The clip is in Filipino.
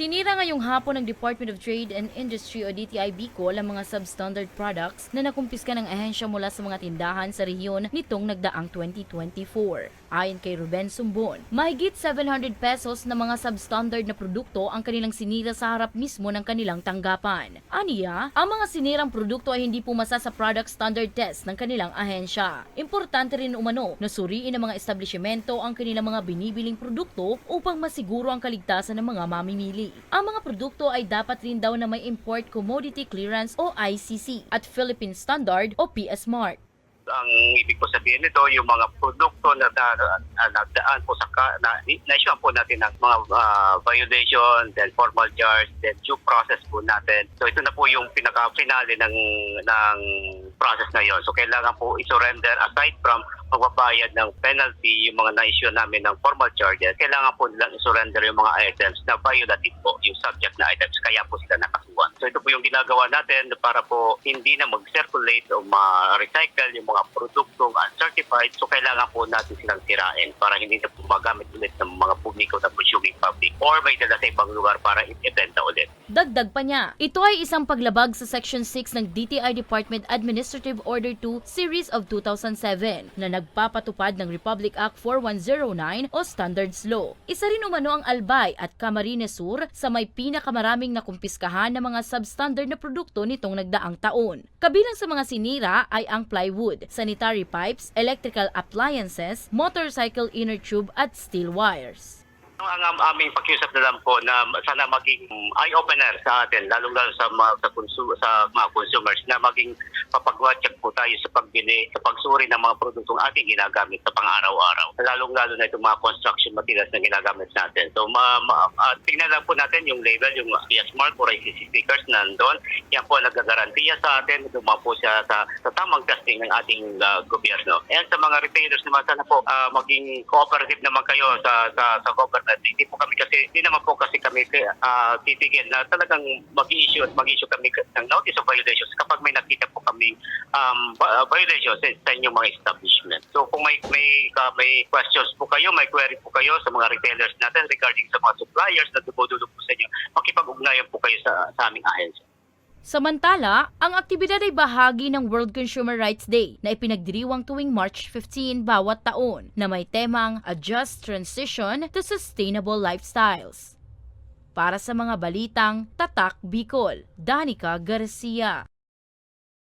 Sinira ngayong hapon ng Department of Trade and Industry o DTI Bicol ang mga substandard products na nakumpiska ng ahensya mula sa mga tindahan sa rehiyon nitong nagdaang 2024. Ayon kay Ruben Sumbon, mahigit 700 pesos na mga substandard na produkto ang kanilang sinira sa harap mismo ng kanilang tanggapan. Aniya, ang mga sinirang produkto ay hindi pumasa sa product standard test ng kanilang ahensya. Importante rin umano na suriin ng mga establishmento ang kanilang mga binibiling produkto upang masiguro ang kaligtasan ng mga mamimili. Ang mga produkto ay dapat rin daw na may Import Commodity Clearance o ICC at Philippine Standard o PS Mark. Ang ibig ko sabihin nito, yung mga produkto na nagdaan po sa na-issue po natin ng mga violation, then formal charge, then due process po natin. So ito na po yung pinaka-finale ng process na yon. So kailangan po i-surrender aside from magbabayad ng penalty yung mga na-issue namin ng formal charges. Kailangan po nilang i-surrender yung mga items na violative po, yung subject na items, kaya po sila nakasuhan. So ito po yung ginagawa natin para po hindi na mag-circulate o ma-recycle yung mga produktong uncertified. So kailangan po natin silang sirain para hindi na po magamit ulit ng mga publiko na consuming public or may dala sa ibang lugar para i-ibenta ulit. Dagdag pa niya, ito ay isang paglabag sa Section 6 ng DTI Department Administrative Order 2 Series of 2007 na nagpapatupad ng Republic Act 4109 o Standards Law. Isa rin umano ang Albay at Camarines Sur sa may pinakamaraming nakumpiskahan ng mga substandard na produkto nitong nagdaang taon. Kabilang sa mga sinira ay ang plywood, sanitary pipes, electrical appliances, motorcycle inner tube at steel wires. Ang aming pakiusap na lang po na sana maging eye-opener sa atin, lalong-lalo sa mga consumers, na maging papagwatsyag po tayo sa pagbili, sa pagsuri ng mga produktong ating ginagamit sa pang-araw-araw. Lalong-lalo na itong mga construction materials na ginagamit natin. So tingnan lang po natin yung label, yung PS Mark or ICC stickers nandun. Yan po nagagarantiya sa atin, dumaan po siya sa tamang testing ng ating gobyerno. And sa mga retailers naman, sana po maging cooperative naman kayo sa government. Hindi naman po kasi kami titigil na talagang mag-issue kami ng notice of violations kapag may nakita po kami violations sa inyong mga establishment. So kung may questions po kayo, may query po kayo sa mga retailers natin regarding sa mga suppliers na dumudulog po sa inyo, makipag-ugnayan po kayo sa aming ahensya. Samantala, ang aktibidad ay bahagi ng World Consumer Rights Day na ipinagdiriwang tuwing March 15 bawat taon na may temang A Just Transition to Sustainable Lifestyles. Para sa mga balitang Tatak Bicol, Danica Garcia.